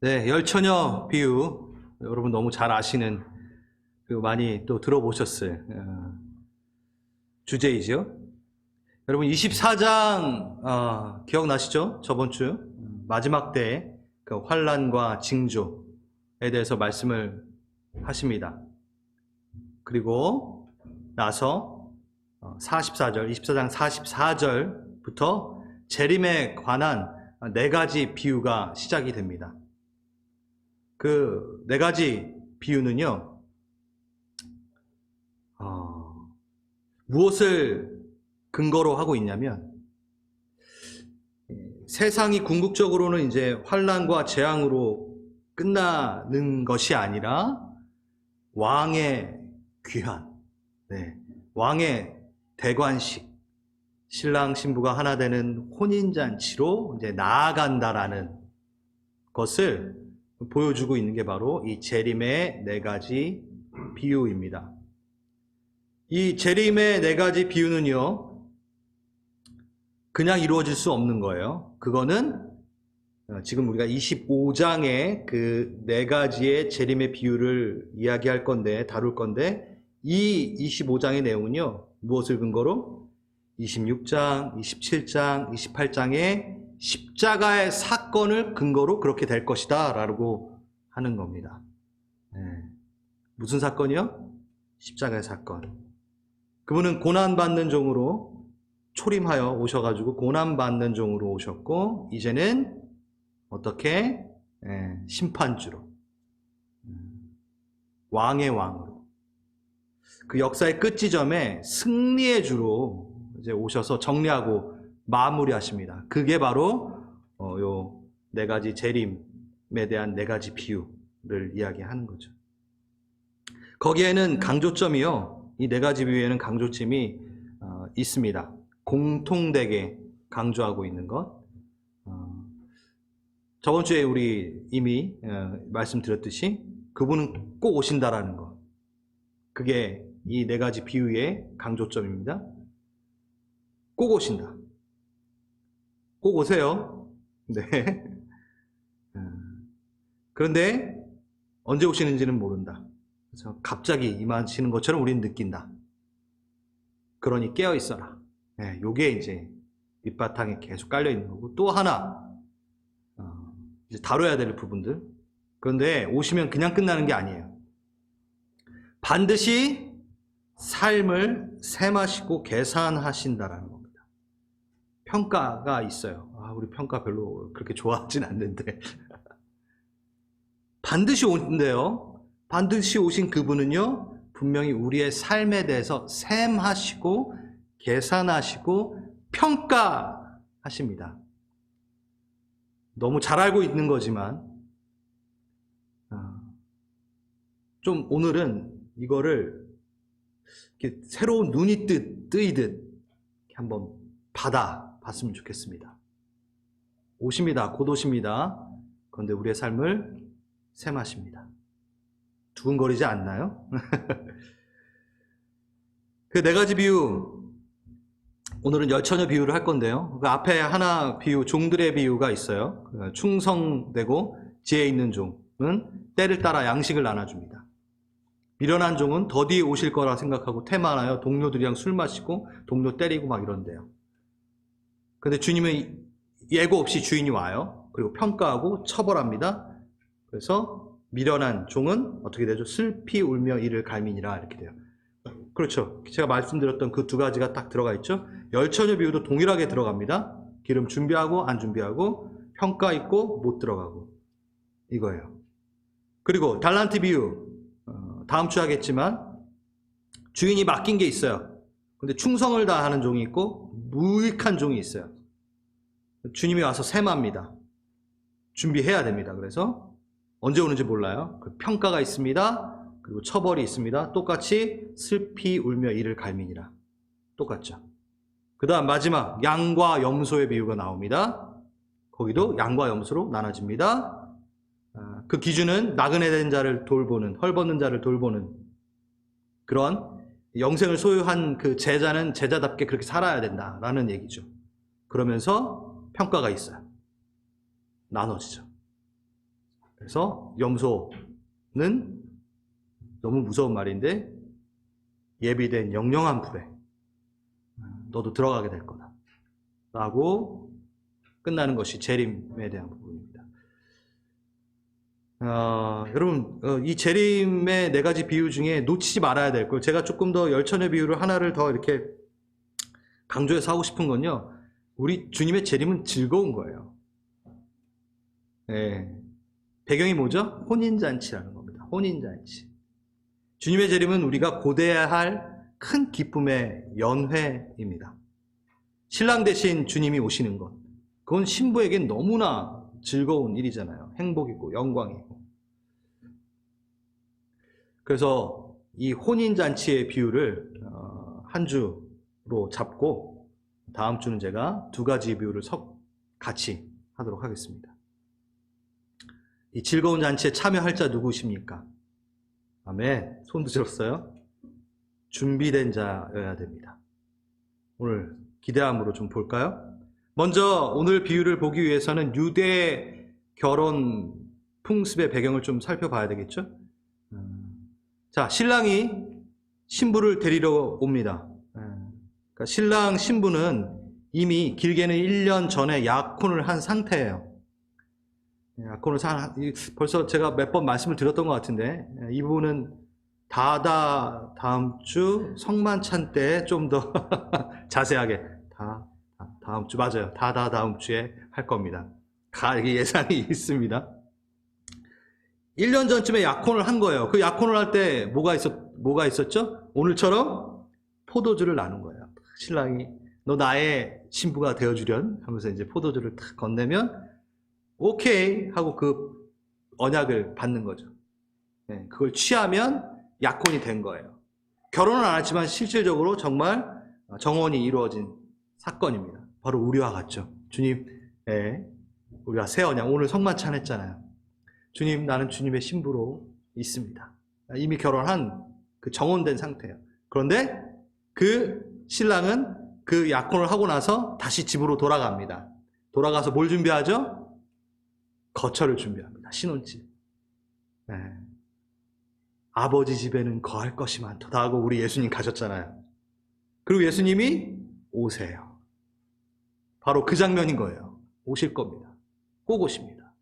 네, 열처녀 비유. 여러분 너무 잘 아시는, 많이 또 들어보셨을 주제이죠. 여러분 24장 기억나시죠? 저번 주 마지막 때 그 환난과 징조에 대해서 말씀을 하십니다. 그리고 나서 44절, 24장 44절부터 재림에 관한 네 가지 비유가 시작이 됩니다. 그 네 가지 비유는요, 무엇을 근거로 하고 있냐면, 세상이 궁극적으로는 이제 환난과 재앙으로 끝나는 것이 아니라 왕의 귀환, 왕의 대관식, 신랑 신부가 하나 되는 혼인잔치로 이제 나아간다라는 것을 보여주고 있는 게 바로 이 재림의 네 가지 비유입니다. 이 재림의 네 가지 비유는요, 그냥 이루어질 수 없는 거예요. 그거는 지금 우리가 25장의 그 네 가지의 재림의 비유를 이야기할 건데, 다룰 건데, 이 25장의 내용은요, 무엇을 근거로? 26장, 27장, 28장의 십자가의 사건을 근거로 그렇게 될 것이다 라고 하는 겁니다. 무슨 사건이요? 십자가의 사건. 그분은 고난받는 종으로 초림하여 오셔가지고 고난받는 종으로 오셨고, 이제는 어떻게? 심판주로, 왕의 왕으로, 그 역사의 끝 지점에 승리의 주로 이제 오셔서 정리하고 마무리하십니다. 그게 바로 요 네 가지 재림에 대한 네 가지 비유를 이야기하는 거죠. 거기에는 강조점이요, 이 네 가지 비유에는 강조점이 있습니다. 공통되게 강조하고 있는 것. 저번 주에 우리 이미 말씀드렸듯이 그분은 꼭 오신다라는 것. 그게 이 네 가지 비유의 강조점입니다. 꼭 오신다. 꼭 오세요. 네. 그런데 언제 오시는지는 모른다. 그래서 갑자기 임하시는 것처럼 우리는 느낀다. 그러니 깨어 있어라. 요게 이제 밑바탕에 계속 깔려 있는 거고, 또 하나 이제 다뤄야 될 부분들. 그런데 오시면 그냥 끝나는 게 아니에요. 반드시 삶을 셈하시고 계산하신다라는 겁니다. 평가가 있어요. 우리 평가 별로 그렇게 좋아하진 않는데 반드시 오는데요, 반드시 오신 그분은요, 분명히 우리의 삶에 대해서 셈하시고 계산하시고 평가하십니다. 너무 잘 알고 있는 거지만 좀 오늘은 이거를 이렇게 새로운 눈이 뜨이듯 한번 받아봤으면 좋겠습니다. 오십니다. 곧 오십니다. 그런데 우리의 삶을 셈하십니다. 두근거리지 않나요? 그 네 가지 비유, 오늘은 열처녀 비유를 할 건데요. 그 앞에 하나 비유, 종들의 비유가 있어요. 충성되고 지혜 있는 종은 때를 따라 양식을 나눠줍니다. 미련한 종은 더디 오실 거라 생각하고 태만하여 동료들이랑 술 마시고 동료 때리고 막 이런대요. 근데 주님은 예고 없이 주인이 와요. 그리고 평가하고 처벌합니다. 그래서 미련한 종은 어떻게 되죠? 슬피 울며 이를 갈미니라, 이렇게 돼요. 그렇죠. 제가 말씀드렸던 그 두 가지가 딱 들어가 있죠. 열처녀 비유도 동일하게 들어갑니다. 기름 준비하고 안 준비하고, 평가 있고 못 들어가고, 이거예요. 그리고 달란트 비유, 다음 주 하겠지만 주인이 맡긴 게 있어요. 근데 충성을 다하는 종이 있고 무익한 종이 있어요. 주님이 와서 셈합니다. 준비해야 됩니다. 그래서 언제 오는지 몰라요. 그 평가가 있습니다. 그리고 처벌이 있습니다. 똑같이 슬피 울며 이를 갈미니라. 똑같죠. 그 다음 마지막 양과 염소의 비유가 나옵니다. 거기도 양과 염소로 나눠집니다. 그 기준은 나그네 된 자를 돌보는, 헐벗는 자를 돌보는 그런 영생을 소유한 그 제자는 제자답게 그렇게 살아야 된다라는 얘기죠. 그러면서 평가가 있어요. 나눠지죠. 그래서 염소는 너무 무서운 말인데 예비된 영영한 불에 너도 들어가게 될 거다 라고 끝나는 것이 재림에 대한 부분입니다. 여러분 이 재림의 네 가지 비유 중에 놓치지 말아야 될 걸 제가 조금 더 열처녀 비유를 하나를 더 이렇게 강조해서 하고 싶은 건요, 우리 주님의 재림은 즐거운 거예요. 네. 배경이 뭐죠? 혼인잔치라는 겁니다. 혼인잔치. 주님의 재림은 우리가 고대해야 할 큰 기쁨의 연회입니다. 신랑 대신 주님이 오시는 것, 그건 신부에겐 너무나 즐거운 일이잖아요. 행복이고 영광이고. 그래서 이 혼인잔치의 비유를 한 주로 잡고 다음 주는 제가 두 가지 비유를 같이 하도록 하겠습니다. 이 즐거운 잔치에 참여할 자 누구십니까? 아멘. 손도 들었어요? 준비된 자여야 됩니다. 오늘 기대함으로 좀 볼까요? 먼저 오늘 비유를 보기 위해서는 유대 결혼 풍습의 배경을 좀 살펴봐야 되겠죠? 자, 신랑이 신부를 데리러 옵니다. 그러니까 신랑 신부는 이미 길게는 1년 전에 약혼을 한 상태예요. 약혼을 벌써 제가 몇 번 말씀을 드렸던 것 같은데 이 부분은 다음 주 성만찬 때 좀 더 자세하게 다음 주 맞아요. 다음 주에 할 겁니다. 이게 예상이 있습니다. 1년 전쯤에 약혼을 한 거예요. 그 약혼을 할 때 뭐가 있었죠? 오늘처럼 포도주를 나눈 거예요. 신랑이 너 나의 신부가 되어주련 하면서 이제 포도주를 탁 건네면 오케이 하고 그 언약을 받는 거죠. 네, 그걸 취하면 약혼이 된 거예요. 결혼은 안 했지만 실질적으로 정말 정혼이 이루어진 사건입니다. 바로 우리와 같죠. 주님, 우리가 새 언약, 오늘 성만찬 했잖아요. 주님, 나는 주님의 신부로 있습니다. 이미 결혼한 그 정혼된 상태예요. 그런데 그 신랑은 그 약혼을 하고 나서 다시 집으로 돌아갑니다. 돌아가서 뭘 준비하죠? 거처를 준비합니다. 신혼집. 네. 아버지 집에는 거할 것이 많도다 하고 우리 예수님 가셨잖아요. 그리고 예수님이 오세요. 바로 그 장면인 거예요. 오실 겁니다. 꼭 오십니다.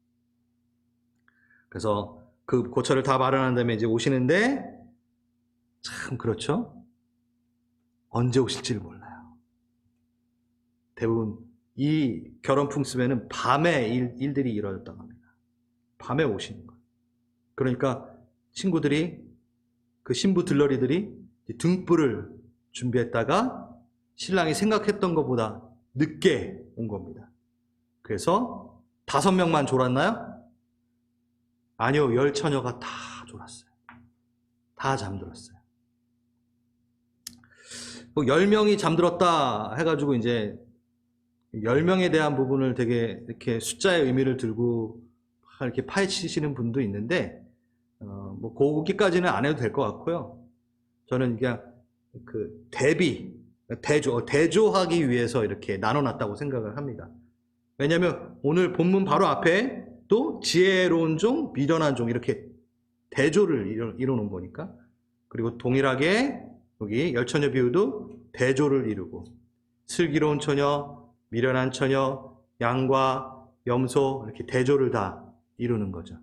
그래서 그 고처를 다 마련한 다음에 이제 오시는데 참 그렇죠. 언제 오실지를 몰라요. 대부분 이 결혼 풍습에는 밤에 일들이 이루어졌다고 합니다. 밤에 오시는 거예요. 그러니까 친구들이 그 신부 들러리들이 등불을 준비했다가 신랑이 생각했던 것보다 늦게 온 겁니다. 그래서 5명만 졸았나요? 아니요, 10처녀가 다 졸았어요. 다 잠들었어요. 10명이 잠들었다 해가지고 이제 10명에 대한 부분을 되게 이렇게 숫자의 의미를 들고 이렇게 파헤치시는 분도 있는데 뭐 거기까지는 안 해도 될 것 같고요. 저는 그냥 그 대조하기 위해서 이렇게 나눠놨다고 생각을 합니다. 왜냐하면 오늘 본문 바로 앞에 또 지혜로운 종, 미련한 종 이렇게 대조를 이루는 거니까. 그리고 동일하게 여기 열처녀 비유도 대조를 이루고 슬기로운 처녀, 미련한 처녀, 양과 염소 이렇게 대조를 다 이루는 거죠.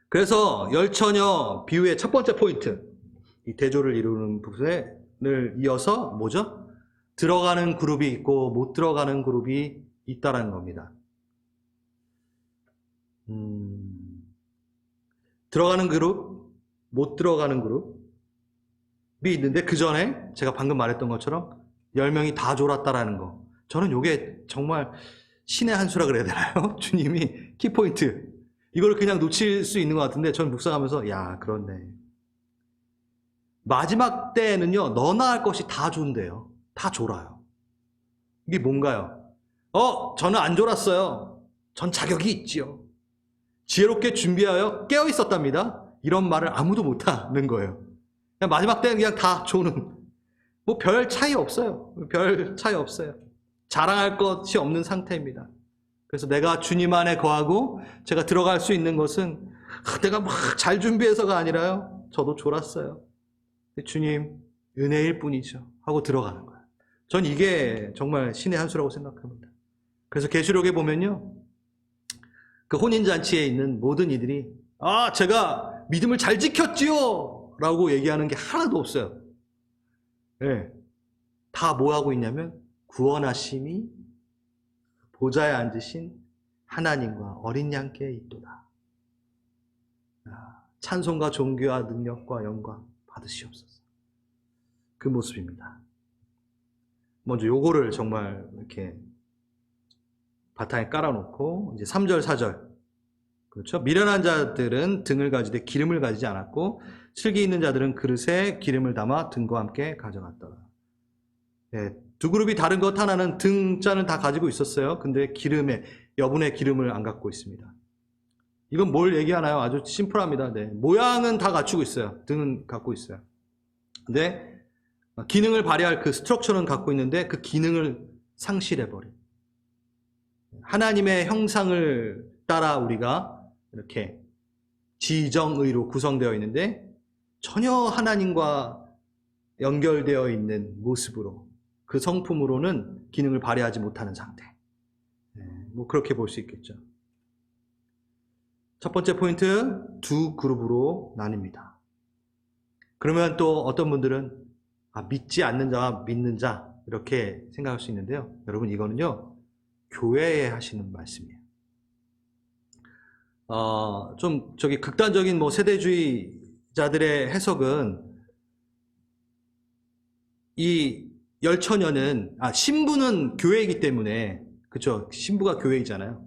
그래서 열처녀 비유의 첫 번째 포인트, 이 대조를 이루는 부분을 이어서 뭐죠? 들어가는 그룹이 있고 못 들어가는 그룹이 있다라는 겁니다. 들어가는 그룹, 못 들어가는 그룹이 있는데 그 전에 제가 방금 말했던 것처럼 10명이 다 졸았다라는 거. 저는 이게 정말 신의 한 수라 그래야 되나요? 주님이 키포인트. 이걸 그냥 놓칠 수 있는 것 같은데 저는 묵상하면서 야, 그렇네. 마지막 때는요, 너나 할 것이 다 좋은데요. 다 졸아요. 이게 뭔가요? 저는 안 졸았어요. 전 자격이 있지요. 지혜롭게 준비하여 깨어 있었답니다. 이런 말을 아무도 못하는 거예요. 그냥 마지막 때는 그냥 다 조는. 뭐 별 차이 없어요. 별 차이 없어요. 자랑할 것이 없는 상태입니다. 그래서 내가 주님 안에 거하고 제가 들어갈 수 있는 것은 내가 막 잘 준비해서가 아니라요. 저도 졸았어요. 주님 은혜일 뿐이죠. 하고 들어가는 거예요. 전 이게 정말 신의 한 수라고 생각합니다. 그래서 계시록에 보면요. 그 혼인잔치에 있는 모든 이들이 제가 믿음을 잘 지켰지요! 라고 얘기하는 게 하나도 없어요. 네. 다 뭐 하고 있냐면 구원하심이 보좌에 앉으신 하나님과 어린 양께 있도다. 찬송과 존귀와 능력과 영광 받으시옵소서. 그 모습입니다. 먼저 요거를 정말 이렇게 바탕에 깔아놓고 이제 3절 4절 그렇죠? 미련한 자들은 등을 가지되 기름을 가지지 않았고 슬기 있는 자들은 그릇에 기름을 담아 등과 함께 가져갔더라. 네, 두 그룹이 다른 것 하나는 등자는 다 가지고 있었어요. 근데 여분의 기름을 안 갖고 있습니다. 이건 뭘 얘기하나요? 아주 심플합니다. 네, 모양은 다 갖추고 있어요. 등은 갖고 있어요. 근데 기능을 발휘할 그 스트럭처는 갖고 있는데 그 기능을 상실해버린 하나님의 형상을 따라 우리가 이렇게 지정의로 구성되어 있는데 전혀 하나님과 연결되어 있는 모습으로 그 성품으로는 기능을 발휘하지 못하는 상태. 뭐 그렇게 볼 수 있겠죠. 첫 번째 포인트, 두 그룹으로 나뉩니다. 그러면 또 어떤 분들은 믿지 않는 자와 믿는 자 이렇게 생각할 수 있는데요. 여러분 이거는요. 교회에 하시는 말씀이에요. 좀 극단적인 세대주의자들의 해석은 이 열처녀는 신부는 교회이기 때문에 그렇죠. 신부가 교회이잖아요.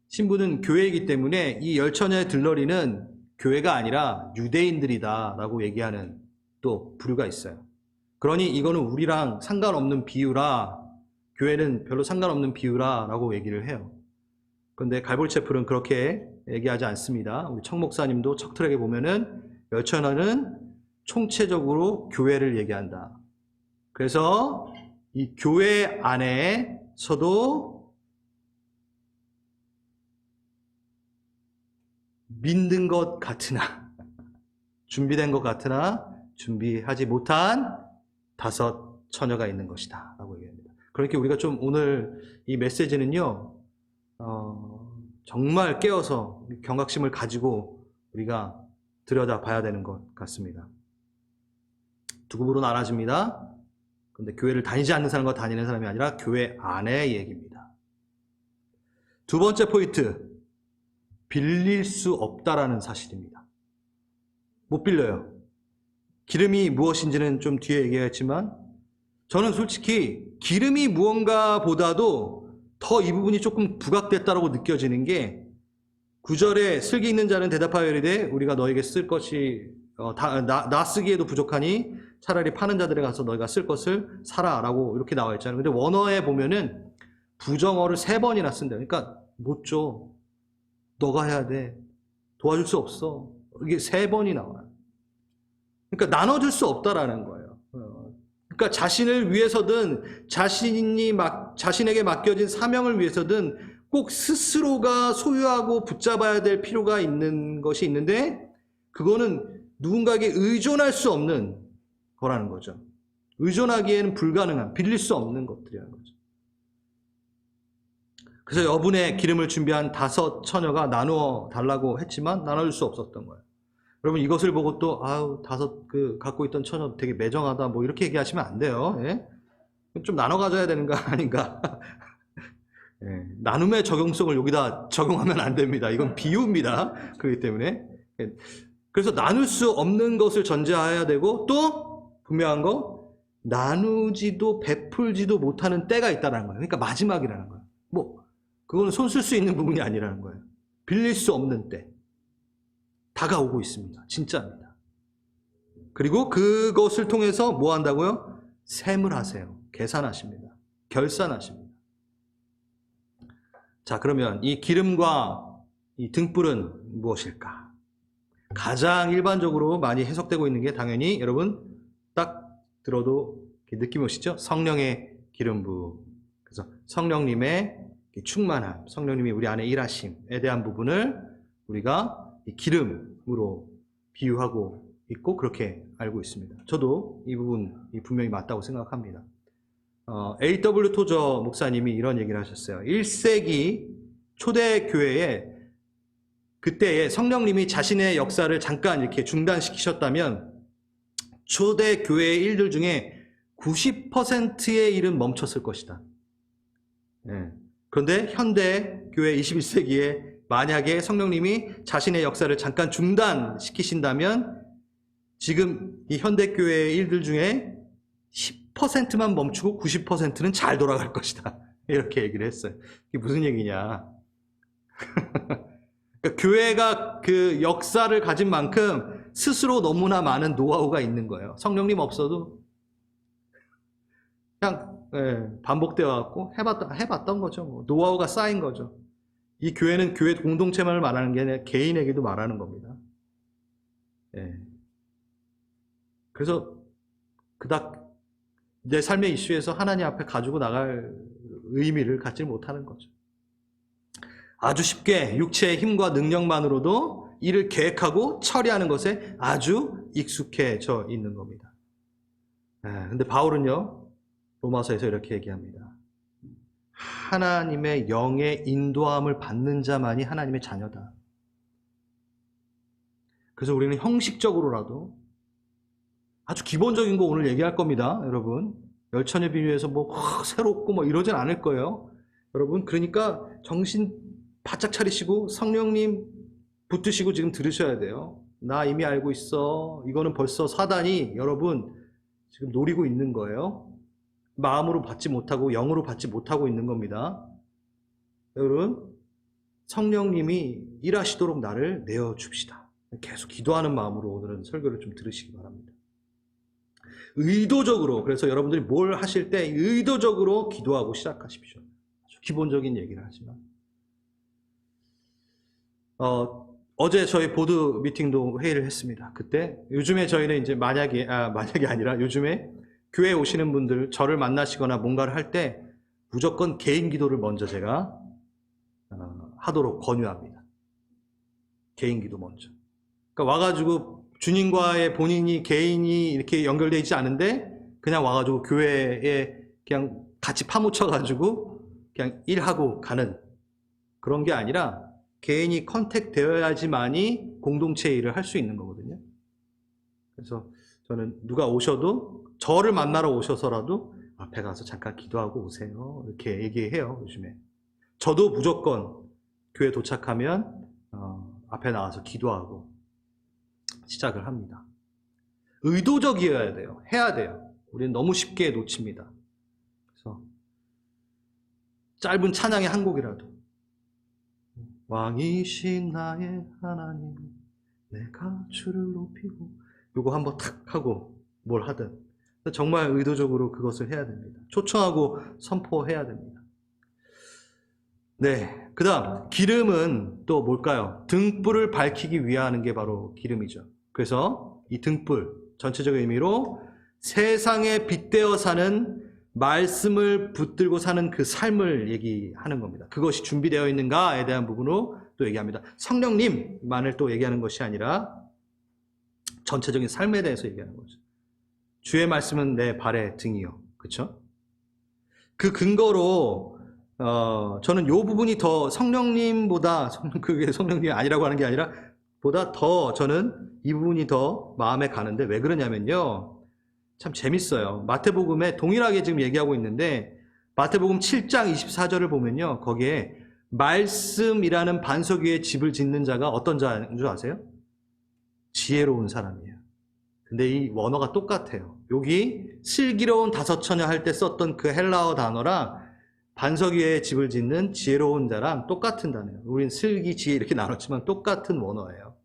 신부는 교회이기 때문에 이 열처녀의 들러리는 교회가 아니라 유대인들이다라고 얘기하는 또 부류가 있어요. 그러니 이거는 우리랑 상관없는 비유라 교회는 별로 상관없는 비유라라고 얘기를 해요. 그런데 갈볼체플은 그렇게 얘기하지 않습니다. 우리 청 목사님도 척트랙에 보면은 열처녀는 총체적으로 교회를 얘기한다. 그래서 이 교회 안에서도 믿는 것 같으나 준비된 것 같으나 준비하지 못한 5 처녀가 있는 것이다 라고 얘기합니다. 그렇게 우리가 좀 오늘 이 메시지는요 정말 깨어서 경각심을 가지고 우리가 들여다봐야 되는 것 같습니다. 두 그룹으로 나눠집니다. 그런데 교회를 다니지 않는 사람과 다니는 사람이 아니라 교회 안의 얘기입니다. 두 번째 포인트, 빌릴 수 없다라는 사실입니다. 못 빌려요. 기름이 무엇인지는 좀 뒤에 얘기했지만 저는 솔직히 기름이 무언가 보다도 더 이 부분이 조금 부각됐다라고 느껴지는 게 9절에 슬기 있는 자는 대답하여 이르되 우리가 너에게 쓸 것이 나 쓰기에도 부족하니 차라리 파는 자들에 가서 너희가 쓸 것을 사라라고 이렇게 나와 있잖아요. 근데 원어에 보면은 부정어를 3번이나 쓴대요. 그러니까 못 줘. 너가 해야 돼. 도와줄 수 없어. 이게 3번이 나와요. 그러니까 나눠줄 수 없다라는 거예요. 그러니까 자신을 위해서든 자신에게 맡겨진 사명을 위해서든 꼭 스스로가 소유하고 붙잡아야 될 필요가 있는 것이 있는데 그거는 누군가에게 의존할 수 없는 거라는 거죠. 의존하기에는 불가능한, 빌릴 수 없는 것들이라는 거죠. 그래서 여분의 기름을 준비한 5 처녀가 나누어 달라고 했지만 나눠줄 수 없었던 거예요. 여러분 이것을 보고 또 5 갖고 있던 처녀 되게 매정하다 뭐 이렇게 얘기하시면 안 돼요. 예? 좀 나눠 가져야 되는 거 아닌가. 예, 나눔의 적용성을 여기다 적용하면 안 됩니다. 이건 비유입니다. 그렇기 때문에 그래서 나눌 수 없는 것을 전제해야 되고 또 분명한 거 나누지도 베풀지도 못하는 때가 있다는 거예요. 그러니까 마지막이라는 거예요. 그거는 손 쓸 수 있는 부분이 아니라는 거예요. 빌릴 수 없는 때 다가오고 있습니다. 진짜입니다. 그리고 그것을 통해서 뭐 한다고요? 셈을 하세요. 계산하십니다. 결산하십니다. 자, 그러면 이 기름과 이 등불은 무엇일까? 가장 일반적으로 많이 해석되고 있는 게 당연히 여러분 딱 들어도 느낌이 오시죠? 성령의 기름 부음. 그래서 성령님의 충만함, 성령님이 우리 안에 일하심에 대한 부분을 우리가 기름으로 비유하고 있고 그렇게 알고 있습니다. 저도 이 부분이 분명히 맞다고 생각합니다. A.W. 토저 목사님이 이런 얘기를 하셨어요. 1세기 초대교회에 그때에 성령님이 자신의 역사를 잠깐 이렇게 중단시키셨다면 초대교회의 일들 중에 90%의 일은 멈췄을 것이다. 그런데 현대 교회 21세기에 만약에 성령님이 자신의 역사를 잠깐 중단시키신다면 지금 이 현대 교회의 일들 중에 10%만 멈추고 90%는 잘 돌아갈 것이다. 이렇게 얘기를 했어요. 이게 무슨 얘기냐. 그러니까 교회가 그 역사를 가진 만큼 스스로 너무나 많은 노하우가 있는 거예요. 성령님 없어도 그냥 반복되어 갖고 해봤던 거죠. 뭐. 노하우가 쌓인 거죠. 이 교회는 교회 공동체만을 말하는 게 아니라 개인에게도 말하는 겁니다. 그래서 그닥 내 삶의 이슈에서 하나님 앞에 가지고 나갈 의미를 갖지 못하는 거죠. 아주 쉽게 육체의 힘과 능력만으로도 일을 계획하고 처리하는 것에 아주 익숙해져 있는 겁니다. 근데 바울은요, 로마서에서 이렇게 얘기합니다. 하나님의 영의 인도함을 받는 자만이 하나님의 자녀다. 그래서 우리는 형식적으로라도 아주 기본적인 거 오늘 얘기할 겁니다. 여러분, 열처녀 비유에서 뭐 새롭고 뭐 이러진 않을 거예요. 여러분, 그러니까 정신 바짝 차리시고 성령님 붙드시고 지금 들으셔야 돼요. 나 이미 알고 있어. 이거는 벌써 사단이 여러분 지금 노리고 있는 거예요. 마음으로 받지 못하고 영으로 받지 못하고 있는 겁니다. 여러분, 성령님이 일하시도록 나를 내어줍시다. 계속 기도하는 마음으로 오늘은 설교를 좀 들으시기 바랍니다. 의도적으로, 그래서 여러분들이 뭘 하실 때 의도적으로 기도하고 시작하십시오. 아주 기본적인 얘기를 하지만. 어제 저희 보드 미팅도 회의를 했습니다. 그때 요즘에 저희는 이제 만약이 아니라 요즘에 교회에 오시는 분들 저를 만나시거나 뭔가를 할 때 무조건 개인 기도를 먼저 제가 하도록 권유합니다. 개인 기도 먼저. 그러니까 와가지고 주님과의 본인이 개인이 이렇게 연결되어 있지 않은데 그냥 와가지고 교회에 그냥 같이 파묻혀가지고 그냥 일하고 가는 그런 게 아니라 개인이 컨택 되어야지만이 공동체 일을 할 수 있는 거거든요. 그래서 저는 누가 오셔도 저를 만나러 오셔서라도 앞에 가서 잠깐 기도하고 오세요. 이렇게 얘기해요, 요즘에. 저도 무조건 교회 도착하면 앞에 나와서 기도하고 시작을 합니다. 의도적이어야 돼요. 해야 돼요. 우리는 너무 쉽게 놓칩니다. 그래서 짧은 찬양의 한 곡이라도 왕이신 나의 하나님 내가 주를 높이고 요거 한번 탁 하고 뭘 하든 정말 의도적으로 그것을 해야 됩니다. 초청하고 선포해야 됩니다. 네, 그 다음 기름은 또 뭘까요? 등불을 밝히기 위하는 게 바로 기름이죠. 그래서 이 등불 전체적인 의미로 세상에 빗대어 사는 말씀을 붙들고 사는 그 삶을 얘기하는 겁니다. 그것이 준비되어 있는가에 대한 부분으로 또 얘기합니다. 성령님만을 또 얘기하는 것이 아니라 전체적인 삶에 대해서 얘기하는 거죠. 주의 말씀은 내 발의 등이요. 그렇죠? 그 근거로 저는 이 부분이 더 성령님보다 그게 성령님이 아니라고 하는 게 아니라 보다 더 저는 이 부분이 더 마음에 가는데 왜 그러냐면요. 참 재밌어요. 마태복음에 동일하게 지금 얘기하고 있는데 마태복음 7장 24절을 보면요. 거기에 말씀이라는 반석 위에 집을 짓는 자가 어떤 자인 줄 아세요? 지혜로운 사람이에요. 근데 이 원어가 똑같아요. 여기 슬기로운 다섯처녀 할 때 썼던 그 헬라어 단어랑 반석 위에 집을 짓는 지혜로운 자랑 똑같은 단어예요. 우린 슬기, 지혜 이렇게 나눴지만 똑같은 원어예요.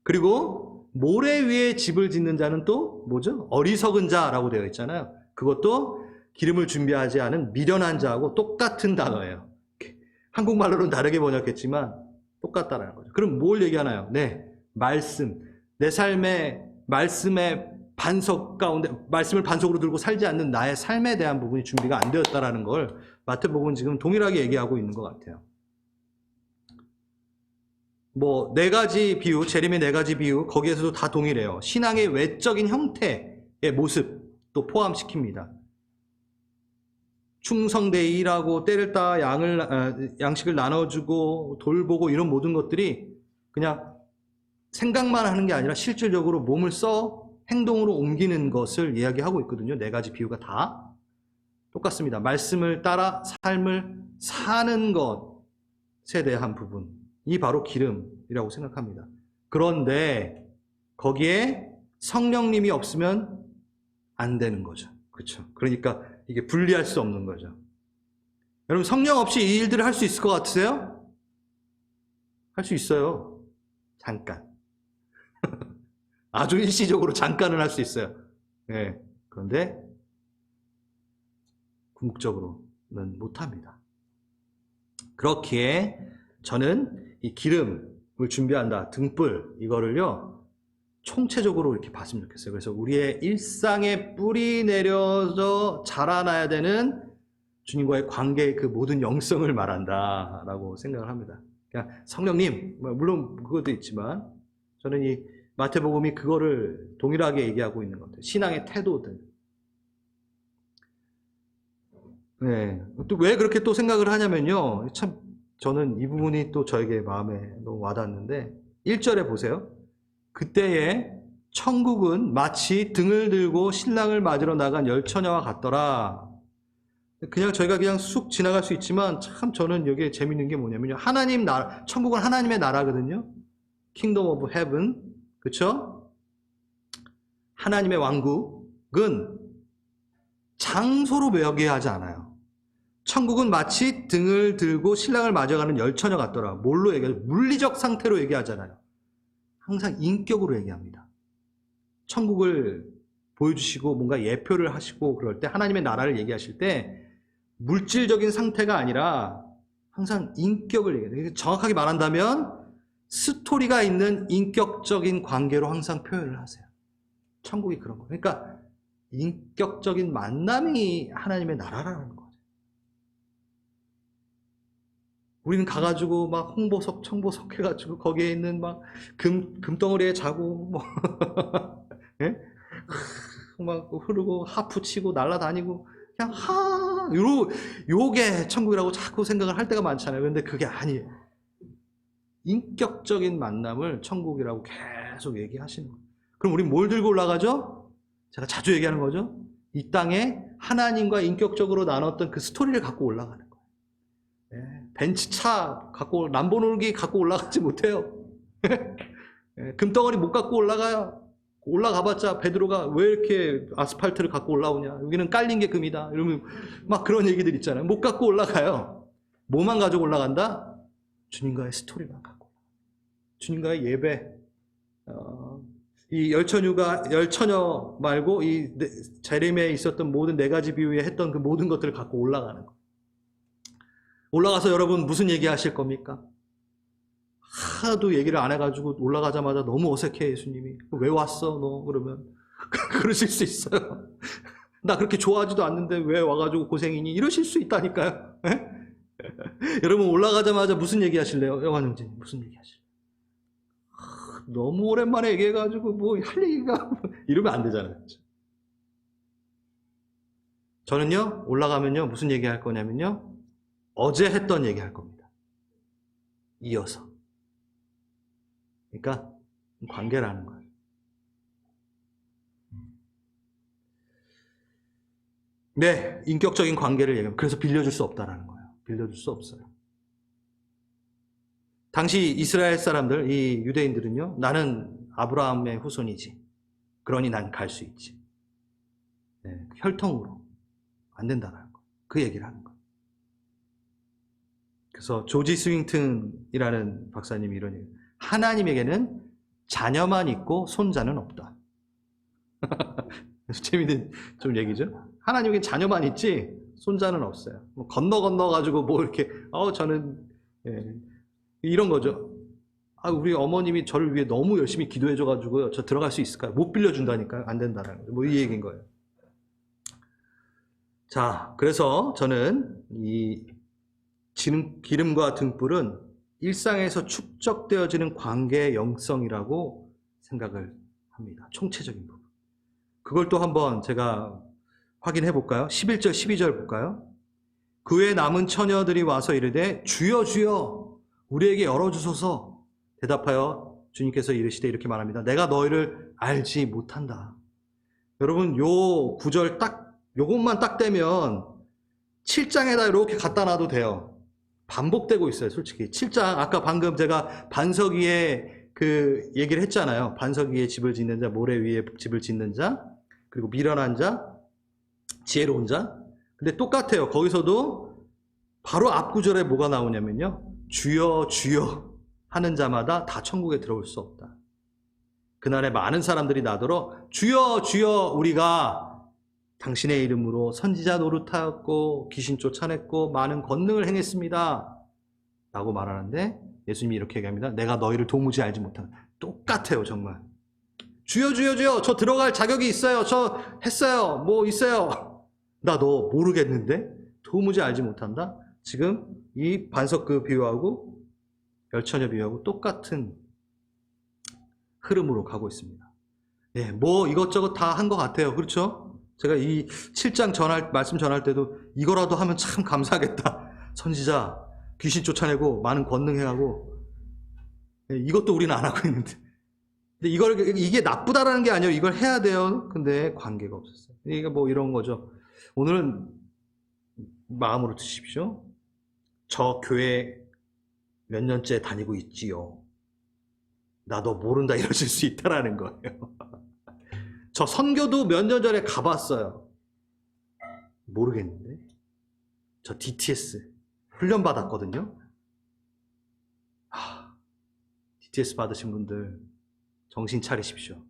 그리고 모래 위에 집을 짓는 자는 또 뭐죠? 어리석은 자라고 되어 있잖아요. 그것도 기름을 준비하지 않은 미련한 자하고 똑같은 단어예요. 한국말로는 다르게 번역했지만 똑같다라는 거죠. 그럼 뭘 얘기하나요? 네, 말씀. 내 삶의 말씀의 반석 가운데 말씀을 반석으로 들고 살지 않는 나의 삶에 대한 부분이 준비가 안 되었다라는 걸 마태복음은 지금 동일하게 얘기하고 있는 것 같아요. 뭐 네 가지 비유, 재림의 네 가지 비유 거기에서도 다 동일해요. 신앙의 외적인 형태의 모습도 포함시킵니다. 충성되이라고 때를 따 양식을 나눠주고 돌보고 이런 모든 것들이 그냥 생각만 하는 게 아니라 실질적으로 몸을 써 행동으로 옮기는 것을 이야기하고 있거든요. 네 가지 비유가 다 똑같습니다. 말씀을 따라 삶을 사는 것에 대한 부분, 이 바로 기름이라고 생각합니다. 그런데 거기에 성령님이 없으면 안 되는 거죠. 그렇죠? 그러니까 이게 분리할 수 없는 거죠. 여러분, 성령 없이 이 일들을 할 수 있을 것 같으세요? 할 수 있어요. 잠깐. 아주 일시적으로 잠깐은 할 수 있어요. 네. 그런데 궁극적으로는 못합니다. 그렇기에 저는 이 기름을 준비한다, 등불, 이거를요 총체적으로 이렇게 봤으면 좋겠어요. 그래서 우리의 일상에 뿌리 내려져 자라나야 되는 주님과의 관계의 그 모든 영성을 말한다라고 생각을 합니다. 그냥 성령님, 물론 그것도 있지만 저는 이 마태복음이 그거를 동일하게 얘기하고 있는 것 같아요. 신앙의 태도들. 네. 또 왜 그렇게 또 생각을 하냐면요. 참 저는 이 부분이 또 저에게 마음에 너무 와닿는데 1절에 보세요. 그때에 천국은 마치 등을 들고 신랑을 맞으러 나간 열처녀와 같더라. 그냥 저희가 그냥 쑥 지나갈 수 있지만 참 저는 여기에 재밌는 게 뭐냐면요. 하나님 나라, 천국은 하나님의 나라거든요. Kingdom of Heaven. 그렇죠? 하나님의 왕국은 장소로 매개하지 않아요. 천국은 마치 등을 들고 신랑을 맞아가는 열처녀 같더라. 뭘로 얘기하죠? 물리적 상태로 얘기하잖아요. 항상 인격으로 얘기합니다. 천국을 보여주시고 뭔가 예표를 하시고 그럴 때 하나님의 나라를 얘기하실 때 물질적인 상태가 아니라 항상 인격을 얘기해요. 정확하게 말한다면 스토리가 있는 인격적인 관계로 항상 표현을 하세요. 천국이 그런 거예요. 그러니까 인격적인 만남이 하나님의 나라라는 거죠. 우리는 가가지고 막 홍보석, 청보석 해가지고 거기에 있는 막 금덩어리에 자고 뭐 예? 막 흐르고 하프 치고 날아다니고 그냥 요게 천국이라고 자꾸 생각을 할 때가 많잖아요. 그런데 그게 아니에요. 인격적인 만남을 천국이라고 계속 얘기하시는 거예요. 그럼 우린 뭘 들고 올라가죠? 제가 자주 얘기하는 거죠. 이 땅에 하나님과 인격적으로 나눴던 그 스토리를 갖고 올라가는 거예요. 벤츠차 갖고, 람보르기니 갖고 올라가지 못해요. 금덩어리 못 갖고 올라가요. 올라가봤자 베드로가 왜 이렇게 아스팔트를 갖고 올라오냐. 여기는 깔린 게 금이다. 이러면 막 그런 얘기들 있잖아요. 못 갖고 올라가요. 뭐만 가지고 올라간다? 주님과의 스토리만 갖고. 주님과의 예배. 이 열처녀 말고 이 재림에 있었던 모든 네 가지 비유에 했던 그 모든 것들을 갖고 올라가는 거. 올라가서 여러분 무슨 얘기 하실 겁니까? 하도 얘기를 안 해가지고 올라가자마자 너무 어색해. 예수님이 왜 왔어 너? 그러면 그러실 수 있어요. 나 그렇게 좋아하지도 않는데 왜 와가지고 고생이니? 이러실 수 있다니까요. 여러분 올라가자마자 무슨 얘기 하실래요? 영환 형제님 무슨 얘기 하실래요? 너무 오랜만에 얘기해가지고 뭐 할 얘기가 이러면 안 되잖아요. 저는요 올라가면요 무슨 얘기 할 거냐면요 어제 했던 얘기 할 겁니다. 이어서. 그러니까 관계라는 거예요. 네, 인격적인 관계를 얘기하면 그래서 빌려줄 수 없다라는 거예요. 빌려줄 수 없어요. 당시 이스라엘 사람들, 이 유대인들은요, 나는 아브라함의 후손이지. 그러니 난 갈 수 있지. 네, 혈통으로 안 된다는 거. 그 얘기를 하는 거예요. 그래서 조지 스윙튼이라는 박사님이 이런 얘기. 하나님에게는 자녀만 있고 손자는 없다. 재미있는 좀 얘기죠. 하나님에게 자녀만 있지 손자는 없어요. 뭐 건너 가지고 뭐 이렇게 저는 예, 이런 거죠. 우리 어머님이 저를 위해 너무 열심히 기도해줘가지고요. 저 들어갈 수 있을까요? 못 빌려준다니까요. 안 된다는 거예요. 뭐 이 얘기인 거예요. 자, 그래서 저는 이 기름과 등불은 일상에서 축적되어지는 관계의 영성이라고 생각을 합니다. 총체적인 부분. 그걸 또 한번 제가 확인해 볼까요? 11절, 12절 볼까요? 그 후에 남은 처녀들이 와서 이르되 주여 주여 우리에게 열어주소서. 대답하여 주님께서 이르시되 이렇게 말합니다. 내가 너희를 알지 못한다. 여러분 요 구절 요것만 딱 떼면 7장에다 이렇게 갖다 놔도 돼요. 반복되고 있어요, 솔직히. 7장, 아까 방금 제가 반석 위에 그 얘기를 했잖아요. 반석 위에 집을 짓는 자, 모래 위에 집을 짓는 자, 그리고 미련한 자, 지혜로운 자. 근데 똑같아요. 거기서도 바로 앞 구절에 뭐가 나오냐면요. 주여, 주여 하는 자마다 다 천국에 들어올 수 없다. 그날에 많은 사람들이 나더러 주여, 주여 우리가 당신의 이름으로 선지자 노릇하였고 귀신 쫓아냈고 많은 권능을 행했습니다 라고 말하는데 예수님이 이렇게 얘기합니다. 내가 너희를 도무지 알지 못한다. 똑같아요, 정말. 주여 주여 주여 저 들어갈 자격이 있어요. 저 했어요. 뭐 있어요. 나 너 모르겠는데 도무지 알지 못한다. 지금 이 반석그 비유하고 열처녀 비유하고 똑같은 흐름으로 가고 있습니다. 네, 뭐 이것저것 다 한 것 같아요. 그렇죠? 제가 이 7장 말씀 전할 때도 이거라도 하면 참 감사하겠다. 선지자, 귀신 쫓아내고 많은 권능 행하고 이것도 우리는 안 하고 있는데. 근데 이게 나쁘다라는 게 아니에요. 이걸 해야 돼요. 근데 관계가 없었어요. 이게 뭐 이런 거죠. 오늘은 마음으로 드십시오. 저 교회 몇 년째 다니고 있지요. 나 너 모른다 이러실 수 있다라는 거예요. 저 선교도 몇 년 전에 가봤어요. 모르겠는데. 저 DTS 훈련 받았거든요. DTS 받으신 분들 정신 차리십시오.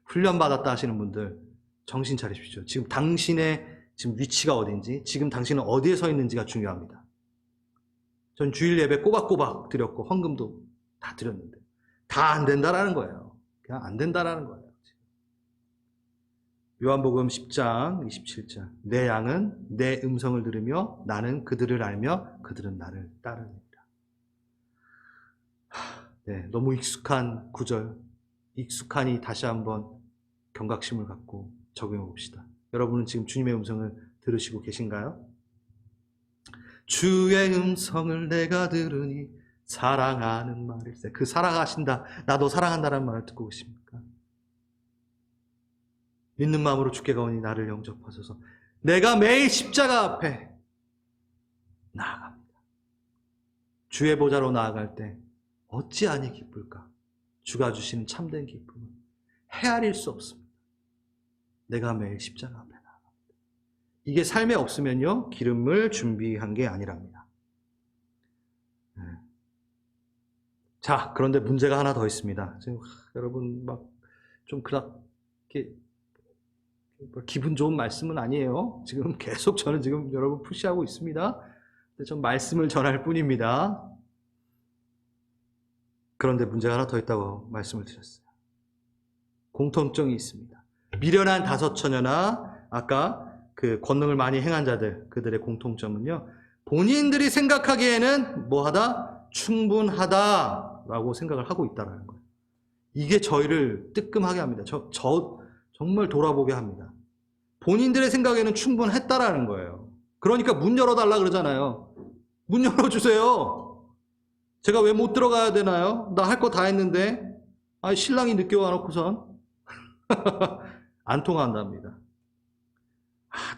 훈련 받았다 하시는 분들 정신 차리십시오. 지금 당신의 지금 위치가 어딘지, 지금 당신은 어디에 서 있는지가 중요합니다. 전 주일 예배 꼬박꼬박 드렸고 헌금도 다 드렸는데 다 안 된다라는 거예요. 그냥 안 된다라는 거예요. 요한복음 10장 27절 내 양은 내 음성을 들으며 나는 그들을 알며 그들은 나를 따르니라. 네, 너무 익숙한 구절, 익숙하니 다시 한번 경각심을 갖고 적용해 봅시다. 여러분은 지금 주님의 음성을 들으시고 계신가요? 주의 음성을 내가 들으니 사랑하는 말일세. 그 사랑하신다, 나도 사랑한다는 말을 듣고 계십니까? 믿는 마음으로 주께 가오니 나를 영접하소서. 내가 매일 십자가 앞에 나아갑니다. 주의 보좌로 나아갈 때 어찌하니 기쁠까? 주가 주시는 참된 기쁨은 헤아릴 수 없습니다. 내가 매일 십자가 앞에 나아갑니다. 이게 삶에 없으면요, 기름을 준비한 게 아니랍니다. 자, 그런데 문제가 하나 더 있습니다. 지금 여러분 막 좀 그렇게 기분 좋은 말씀은 아니에요. 지금 계속 저는 지금 여러분 푸시하고 있습니다. 전 말씀을 전할 뿐입니다. 그런데 문제가 하나 더 있다고 말씀을 드렸어요. 공통점이 있습니다. 미련한 다섯 처녀나 아까 그 권능을 많이 행한 자들, 그들의 공통점은요, 본인들이 생각하기에는 뭐하다? 충분하다라고 생각을 하고 있다는 거예요. 이게 저희를 뜨끔하게 합니다. 정말 돌아보게 합니다. 본인들의 생각에는 충분했다라는 거예요. 그러니까 문 열어달라 그러잖아요. 문 열어주세요. 제가 왜 못 들어가야 되나요? 나 할 거 다 했는데. 신랑이 늦게 와놓고선 안 통한답니다.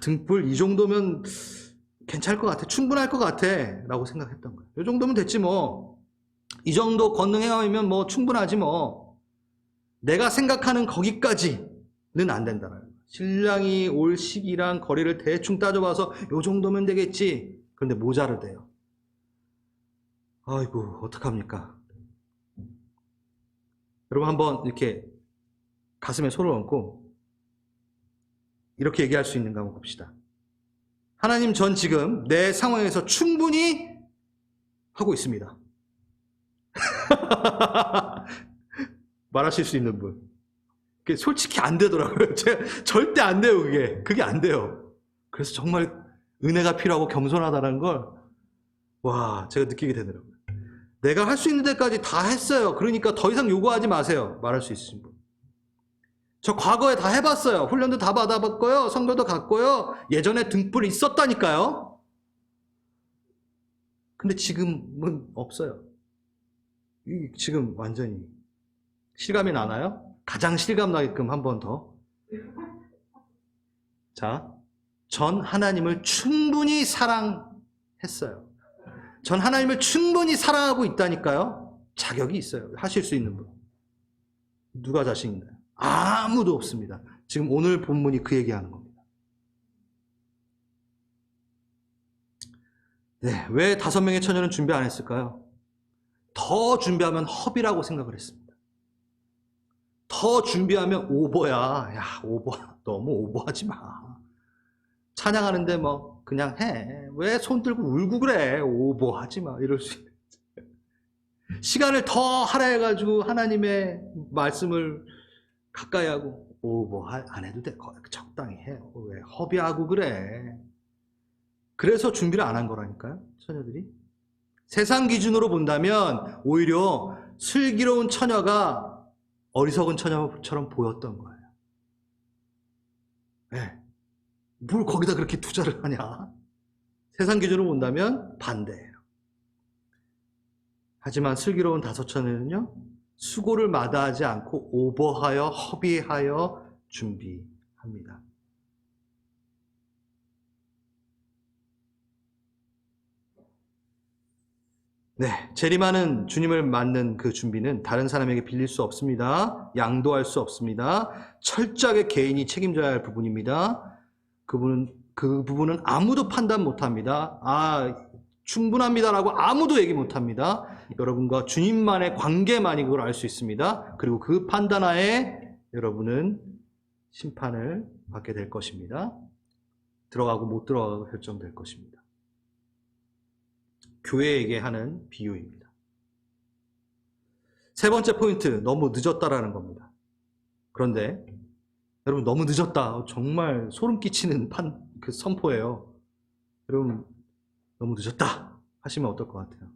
등불 이 정도면 괜찮을 것 같아. 충분할 것 같아. 라고 생각했던 거예요. 이 정도면 됐지 뭐. 이 정도 권능 행함이면 뭐 충분하지 뭐. 내가 생각하는 거기까지는 안 된다는 거예요. 신랑이 올 시기랑 거리를 대충 따져봐서 이 정도면 되겠지. 그런데 모자르대요. 아이고, 어떡합니까? 여러분 한번 이렇게 가슴에 손을 얹고 이렇게 얘기할 수 있는가 한번 봅시다. 하나님, 전 지금 내 상황에서 충분히 하고 있습니다. 말하실 수 있는 분. 그게 솔직히 안 되더라고요. 절대 안 돼요, 그게. 그게 안 돼요. 그래서 정말 은혜가 필요하고 겸손하다는 걸, 와, 제가 느끼게 되더라고요. 내가 할 수 있는 데까지 다 했어요. 그러니까 더 이상 요구하지 마세요. 말할 수 있으신 분. 저 과거에 다 해봤어요. 훈련도 다 받아봤고요. 성교도 갔고요. 예전에 등불이 있었다니까요. 근데 지금은 없어요. 지금 완전히 실감이 나나요? 가장 실감 나게끔 한 번 더. 자, 전 하나님을 충분히 사랑했어요. 전 하나님을 충분히 사랑하고 있다니까요. 자격이 있어요. 하실 수 있는 분. 누가 자신 있나요? 아무도 없습니다. 지금 오늘 본문이 그 얘기하는 겁니다. 네, 왜 5명의 처녀는 준비 안 했을까요? 더 준비하면 허비라고 생각을 했습니다. 더 준비하면 오버야. 야, 오버. 너무 오버하지 마. 찬양하는데 뭐 그냥 해. 왜 손 들고 울고 그래. 오버하지 마. 이럴 수 있는. 시간을 더 하라 해가지고 하나님의 말씀을 가까이 하고 오버 안 해도 돼. 적당히 해요. 왜 허비하고 그래. 그래서 준비를 안 한 거라니까요. 처녀들이. 세상 기준으로 본다면 오히려 슬기로운 처녀가 어리석은 처녀처럼 보였던 거예요. 네. 뭘 거기다 그렇게 투자를 하냐. 세상 기준으로 본다면 반대예요. 하지만 슬기로운 5처녀는요. 수고를 마다하지 않고 오버하여 허비하여 준비합니다. 네, 재림하는 주님을 맞는 그 준비는 다른 사람에게 빌릴 수 없습니다. 양도할 수 없습니다. 철저하게 개인이 책임져야 할 부분입니다. 그 부분은 아무도 판단 못합니다. 충분합니다라고 아무도 얘기 못합니다. 여러분과 주님만의 관계만이 그걸 알 수 있습니다. 그리고 그 판단하에 여러분은 심판을 받게 될 것입니다. 들어가고 못 들어가고 결정될 것입니다. 교회에게 하는 비유입니다. 세 번째 포인트, 너무 늦었다라는 겁니다. 그런데 여러분 너무 늦었다. 정말 소름 끼치는 그 선포예요. 여러분 너무 늦었다 하시면 어떨 것 같아요?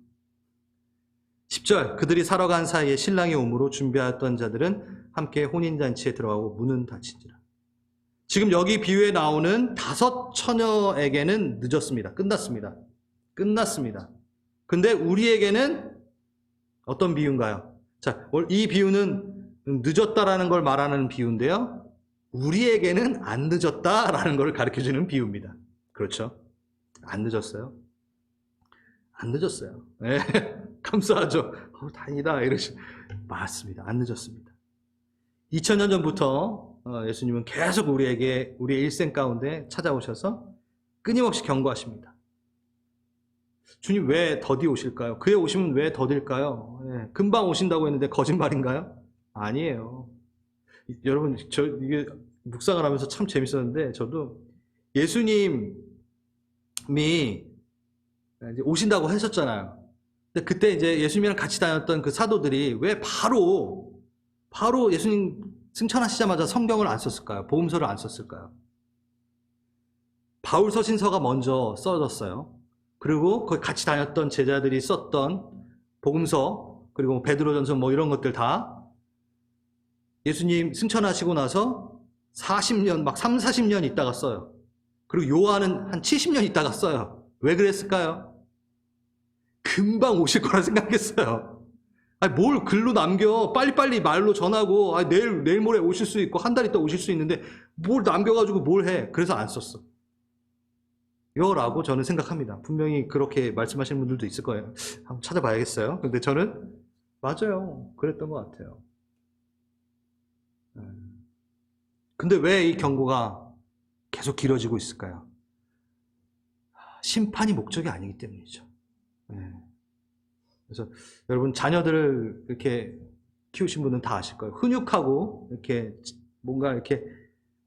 10절 그들이 사러 간 사이에 신랑이 오므로 준비하였던 자들은 함께 혼인잔치에 들어가고 문은 닫힌지라. 지금 여기 비유에 나오는 5 처녀에게는 늦었습니다. 끝났습니다. 근데 우리에게는 어떤 비유인가요? 자, 이 비유는 늦었다라는 걸 말하는 비유인데요. 우리에게는 안 늦었다라는 걸 가르쳐주는 비유입니다. 그렇죠? 안 늦었어요. 안 늦었어요. 네. 감사하죠. 다행이다. 맞습니다. 안 늦었습니다. 2000년 전부터 예수님은 계속 우리의 일생 가운데 찾아오셔서 끊임없이 경고하십니다. 주님 왜 더디 오실까요? 그에 오시면 왜 더딜까요? 네. 금방 오신다고 했는데 거짓말인가요? 아니에요. 여러분, 이게 묵상을 하면서 참 재밌었는데, 저도 예수님이 이제 오신다고 하셨잖아요. 근데 그때 이제 예수님이랑 같이 다녔던 그 사도들이 왜 바로 예수님 승천하시자마자 성경을 안 썼을까요? 복음서를 안 썼을까요? 바울 서신서가 먼저 써졌어요. 그리고 거기 같이 다녔던 제자들이 썼던 복음서, 그리고 베드로전서 뭐 이런 것들 다 예수님 승천하시고 나서 40년, 막 3, 40년 있다가 써요. 그리고 요한은 한 70년 있다가 써요. 왜 그랬을까요? 금방 오실 거라 생각했어요. 뭘 글로 남겨. 빨리빨리 말로 전하고, 내일 모레 오실 수 있고, 한 달 있다 오실 수 있는데, 뭘 남겨가지고 뭘 해. 그래서 안 썼어. 이거라고 저는 생각합니다. 분명히 그렇게 말씀하시는 분들도 있을 거예요. 한번 찾아봐야겠어요. 근데 저는, 맞아요. 그랬던 것 같아요. 근데 왜 이 경고가 계속 길어지고 있을까요? 심판이 목적이 아니기 때문이죠. 그래서 여러분 자녀들을 이렇게 키우신 분은 다 아실 거예요. 훈육하고 이렇게 뭔가 이렇게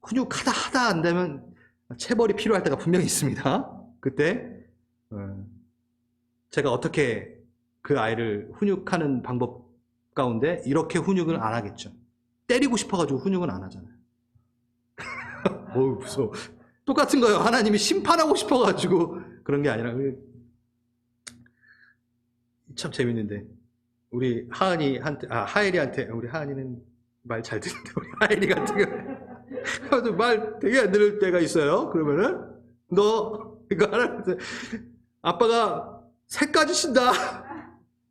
훈육하다 안 되면 체벌이 필요할 때가 분명히 있습니다. 그때 제가 어떻게 그 아이를 훈육하는 방법 가운데 이렇게 훈육을 안 하겠죠. 때리고 싶어가지고 훈육은 안 하잖아요. 어우, 무서워. 똑같은 거예요. 하나님이 심판하고 싶어가지고 그런 게 아니라. 참 재밌는데, 우리 하엘이한테, 우리 하은이는 말 잘 듣는데, 우리 하엘이 같은 경우, 말 되게 안 들을 때가 있어요. 그러면은, 너, 이거 하나님한테, 아빠가 셋까지 쉰다.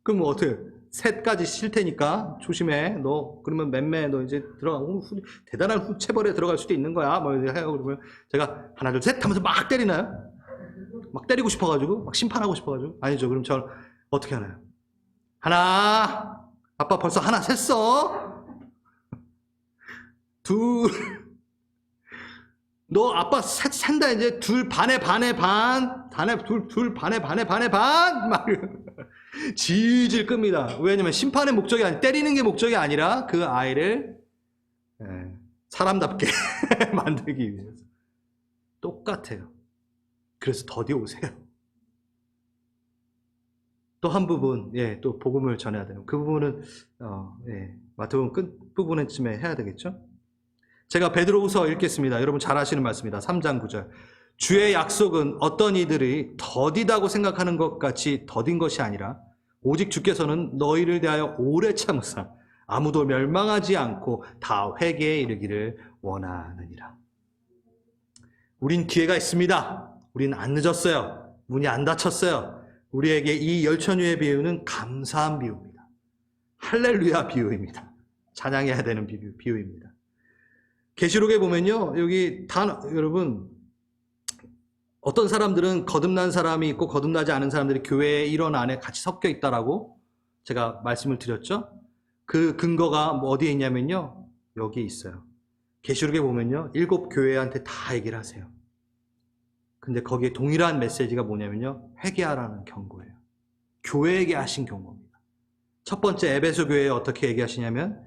그럼 뭐 어떻게, 셋까지 쉴 테니까 조심해. 너, 그러면 맴매, 너 이제 들어가고, 대단한 후체벌에 들어갈 수도 있는 거야. 뭐 이렇게 해요. 그러면 제가 하나, 둘, 셋 하면서 막 때리나요? 막 때리고 싶어가지고, 막 심판하고 싶어가지고. 아니죠. 그럼 저 어떻게 하나요? 하나, 아빠 벌써 하나 셌어? 둘, 너 아빠 센다 이제. 둘 반에 반에 반, 둘 반에 반에 반에 반, 막 질질 끕니다. 왜냐면 심판의 목적이 아니, 때리는 게 목적이 아니라 그 아이를 사람답게 만들기 위해서. 똑같아요. 그래서 더디 오세요. 또 한 부분, 또 복음을 전해야 되는 그 부분은 마태복음 끝 부분쯤에 해야 되겠죠. 제가 베드로후서 읽겠습니다. 여러분 잘 아시는 말씀입니다. 3장 9절. 주의 약속은 어떤 이들이 더디다고 생각하는 것 같이 더딘 것이 아니라 오직 주께서는 너희를 대하여 오래 참으사 아무도 멸망하지 않고 다 회개에 이르기를 원하느니라. 우린 기회가 있습니다. 우린 안 늦었어요. 문이 안 닫혔어요. 우리에게 이 열천유의 비유는 감사한 비유입니다. 할렐루야 비유입니다. 찬양해야 되는 비유입니다. 계시록에 보면요, 여기 여러분, 어떤 사람들은 거듭난 사람이 있고 거듭나지 않은 사람들이 교회의 일원 안에 같이 섞여 있다라고 제가 말씀을 드렸죠. 그 근거가 어디에 있냐면요, 여기 있어요. 계시록에 보면요, 7 교회한테 다 얘기를 하세요. 근데 거기에 동일한 메시지가 뭐냐면요, 회개하라는 경고예요. 교회에게 하신 경고입니다. 첫 번째 에베소 교회에 어떻게 얘기하시냐면,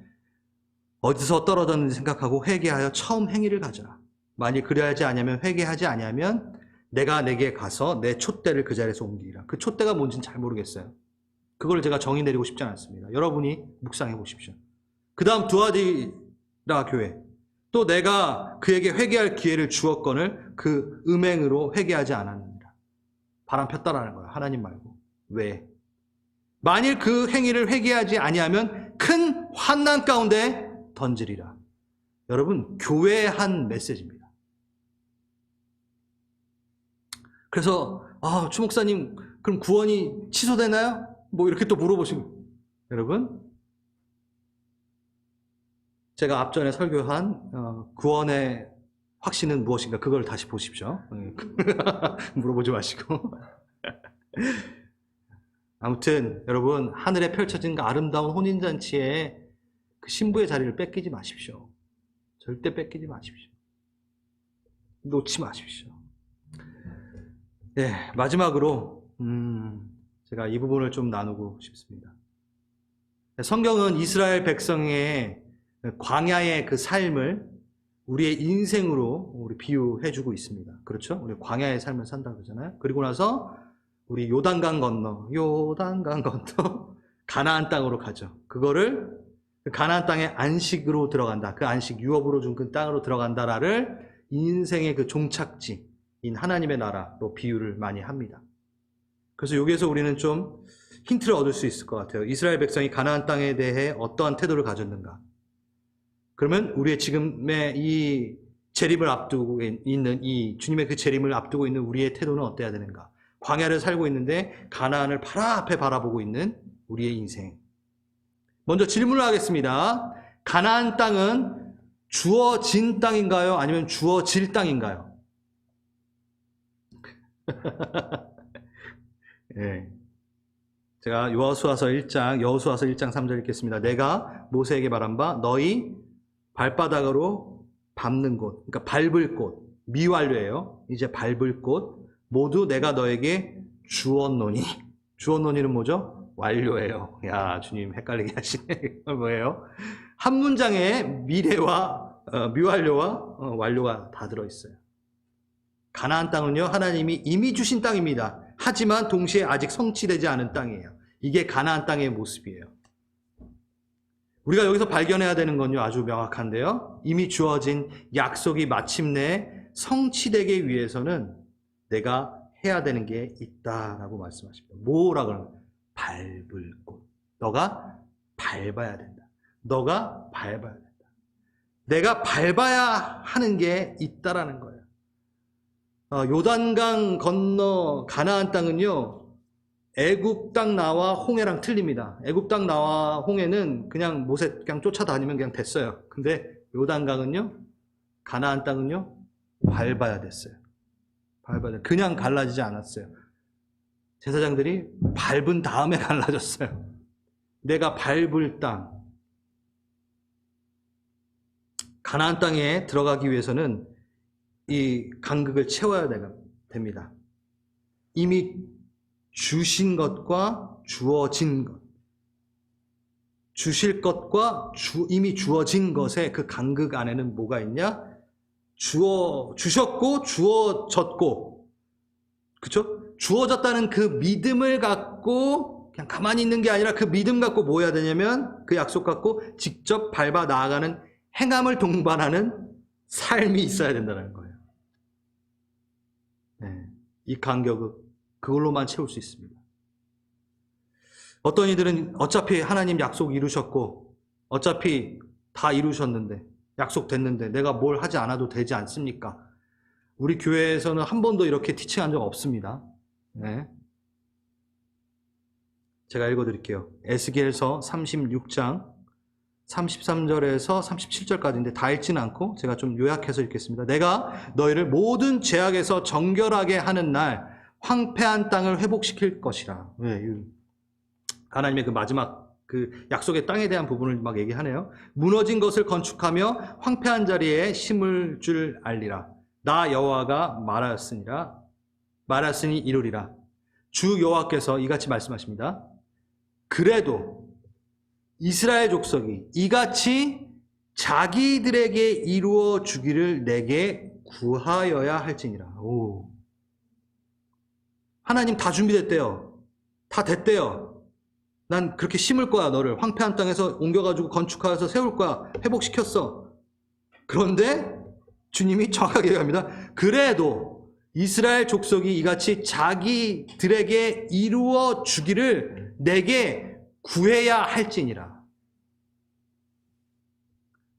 어디서 떨어졌는지 생각하고 회개하여 처음 행위를 가져라. 만일 그래야지 아니하면, 회개하지 아니하면 내가 내게 가서 내 촛대를 그 자리에서 옮기리라. 그 촛대가 뭔지는 잘 모르겠어요. 그걸 제가 정의 내리고 싶지 않습니다. 여러분이 묵상해 보십시오. 그 다음 두아디라 교회, 또 내가 그에게 회개할 기회를 주었거늘 그 음행으로 회개하지 않았느니라. 바람 폈다라는 거야. 하나님 말고. 왜? 만일 그 행위를 회개하지 아니하면 큰 환난 가운데 던지리라. 여러분, 교회의 한 메시지입니다. 그래서 추 목사님, 그럼 구원이 취소되나요? 뭐 이렇게 또 물어보시고, 여러분, 제가 앞전에 설교한 구원의 확신은 무엇인가, 그걸 다시 보십시오. 물어보지 마시고. 아무튼 여러분, 하늘에 펼쳐진 그 아름다운 혼인잔치에 그 신부의 자리를 뺏기지 마십시오. 절대 뺏기지 마십시오. 놓지 마십시오. 마지막으로 제가 이 부분을 좀 나누고 싶습니다. 성경은 이스라엘 백성의 광야의 그 삶을 우리의 인생으로 우리 비유해주고 있습니다. 그렇죠? 우리 광야의 삶을 산다 그러잖아요. 그리고 나서 우리 요단강 건너 가나안 땅으로 가죠. 그거를 가나안 땅의 안식으로 들어간다. 그 안식, 유업으로 준 그 땅으로 들어간다를 인생의 그 종착지인 하나님의 나라로 비유를 많이 합니다. 그래서 여기에서 우리는 좀 힌트를 얻을 수 있을 것 같아요. 이스라엘 백성이 가나안 땅에 대해 어떠한 태도를 가졌는가. 그러면 우리의 지금의 이 재림을 앞두고 있는, 이 주님의 그 재림을 앞두고 있는 우리의 태도는 어때야 되는가. 광야를 살고 있는데 가나안을 바로 앞에 바라보고 있는 우리의 인생. 먼저 질문을 하겠습니다. 가나안 땅은 주어진 땅인가요? 아니면 주어질 땅인가요? 제가 여호수아서 1장 3절 읽겠습니다. 내가 모세에게 말한 바 너희 발바닥으로 밟는 곳, 그러니까 밟을 곳, 미완료예요. 이제 밟을 곳 모두 내가 너에게 주었노니. 주었노니는 뭐죠? 완료예요. 야, 주님 헷갈리게 하시네. 뭐예요? 한 문장에 미래와 미완료와 완료가 다 들어있어요. 가나안 땅은요, 하나님이 이미 주신 땅입니다. 하지만 동시에 아직 성취되지 않은 땅이에요. 이게 가나안 땅의 모습이에요. 우리가 여기서 발견해야 되는 건요, 아주 명확한데요. 이미 주어진 약속이 마침내 성취되기 위해서는 내가 해야 되는 게 있다라고 말씀하십니다. 뭐라 그러면 밟을 곳. 너가 밟아야 된다. 너가 밟아야 된다. 내가 밟아야 하는 게 있다라는 거예요. 요단강 건너 가나안 땅은요, 애굽 땅 나와 홍해랑 틀립니다. 애굽 땅 나와 홍해는 그냥 모세 그냥 쫓아다니면 그냥 됐어요. 근데 요단강은요, 가나안 땅은요, 밟아야 됐어요. 밟아야 돼. 그냥 갈라지지 않았어요. 제사장들이 밟은 다음에 갈라졌어요. 내가 밟을 땅, 가나안 땅에 들어가기 위해서는 이 간극을 채워야 됩니다. 이미 주신 것과 주어진 것, 주실 것과 이미 주어진 것의 그 간극 안에는 뭐가 있냐? 주셨고 주어졌고, 그렇죠? 주어졌다는 그 믿음을 갖고 그냥 가만히 있는 게 아니라 그 믿음 갖고 뭐 해야 되냐면 그 약속 갖고 직접 밟아 나아가는 행함을 동반하는 삶이 있어야 된다는 거예요. 네, 이 간격을 그걸로만 채울 수 있습니다. 어떤 이들은 어차피 하나님 약속 이루셨고 어차피 다 이루셨는데 약속됐는데 내가 뭘 하지 않아도 되지 않습니까? 우리 교회에서는 한 번도 이렇게 티칭한 적 없습니다. 네. 제가 읽어드릴게요. 에스겔서 36장 33절에서 37절까지인데 다 읽지는 않고 제가 좀 요약해서 읽겠습니다. 내가 너희를 모든 죄악에서 정결하게 하는 날 황폐한 땅을 회복시킬 것이라. 네, 하나님의 그 마지막 그 약속의 땅에 대한 부분을 막 얘기하네요. 무너진 것을 건축하며 황폐한 자리에 심을 줄 알리라. 나 여호와가 말하였으니 이루리라. 주 여호와께서 이같이 말씀하십니다. 그래도 이스라엘 족속이 이같이 자기들에게 이루어 주기를 내게 구하여야 할지니라. 오. 하나님 다 준비됐대요. 다 됐대요. 난 그렇게 심을 거야. 너를 황폐한 땅에서 옮겨가지고 건축하여서 세울 거야. 회복시켰어. 그런데 주님이 정확하게 얘기합니다. 그래도 이스라엘 족속이 이같이 자기들에게 이루어 주기를 내게 구해야 할지니라.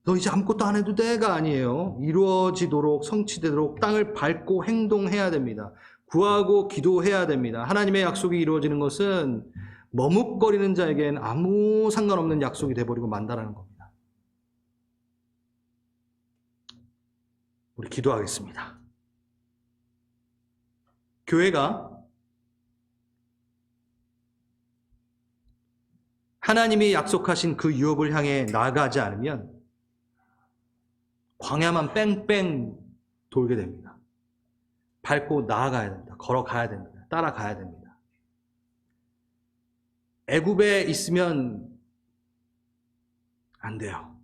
너 이제 아무것도 안 해도 돼가 아니에요. 이루어지도록 성취되도록 땅을 밟고 행동해야 됩니다. 구하고 기도해야 됩니다. 하나님의 약속이 이루어지는 것은 머뭇거리는 자에겐 아무 상관없는 약속이 돼버리고 만다라는 겁니다. 우리 기도하겠습니다. 교회가 하나님이 약속하신 그 유업을 향해 나아가지 않으면 광야만 뺑뺑 돌게 됩니다. 밟고 나아가야 됩니다. 걸어가야 됩니다. 따라가야 됩니다. 애굽에 있으면 안 돼요.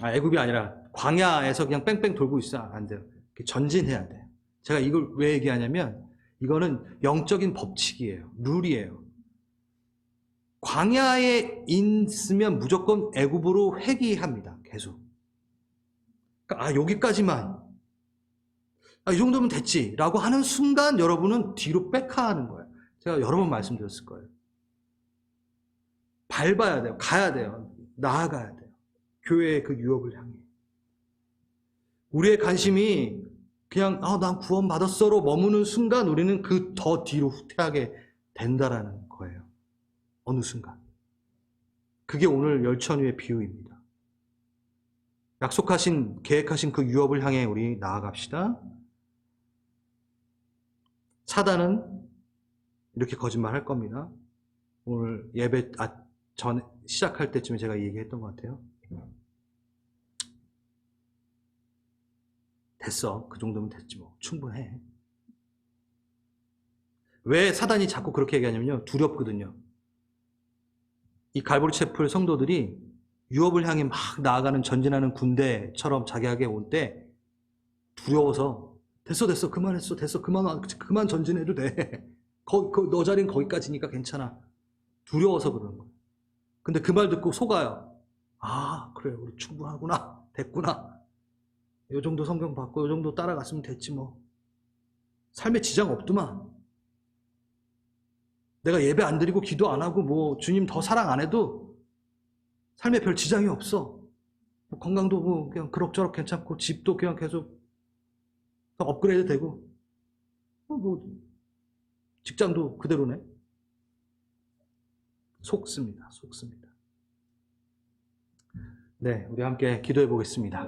애굽이 아니라 광야에서 그냥 뺑뺑 돌고 있어 안 돼요. 전진해야 돼요. 제가 이걸 왜 얘기하냐면 이거는 영적인 법칙이에요. 룰이에요. 광야에 있으면 무조건 애굽으로 회귀합니다. 계속. 그러니까 여기까지만 이 정도면 됐지 라고 하는 순간 여러분은 뒤로 백하하는 거예요. 제가 여러 번 말씀드렸을 거예요. 밟아야 돼요. 가야 돼요. 나아가야 돼요. 교회의 그 유업을 향해. 우리의 관심이 그냥 난 구원 받았어로 머무는 순간 우리는 그 더 뒤로 후퇴하게 된다라는 거예요. 어느 순간. 그게 오늘 열천후의 비유입니다. 약속하신, 계획하신 그 유업을 향해 우리 나아갑시다. 사단은 이렇게 거짓말 할 겁니다. 오늘 예배 전 시작할 때쯤에 제가 얘기했던 것 같아요. 됐어. 그 정도면 됐지 뭐. 충분해. 왜 사단이 자꾸 그렇게 얘기하냐면요. 두렵거든요. 이 갈보리 채플 성도들이 유업을 향해 막 나아가는 전진하는 군대처럼 자기에게 올 때 두려워서 됐어 그만했어 됐어 그만 전진해도 돼. 너 자리는 거기까지니까 괜찮아. 두려워서 그러는 거예요. 근데 그 말 듣고 속아요. 아, 그래, 우리 충분하구나. 됐구나. 요 정도 성경 받고 요 정도 따라갔으면 됐지 뭐. 삶에 지장 없더만. 내가 예배 안 드리고 기도 안 하고 뭐 주님 더 사랑 안 해도 삶에 별 지장이 없어. 뭐 건강도 뭐 그냥 그럭저럭 괜찮고 집도 그냥 계속 업그레이드 되고 뭐 직장도 그대로네. 속습니다. 속습니다. 네, 우리 함께 기도해 보겠습니다.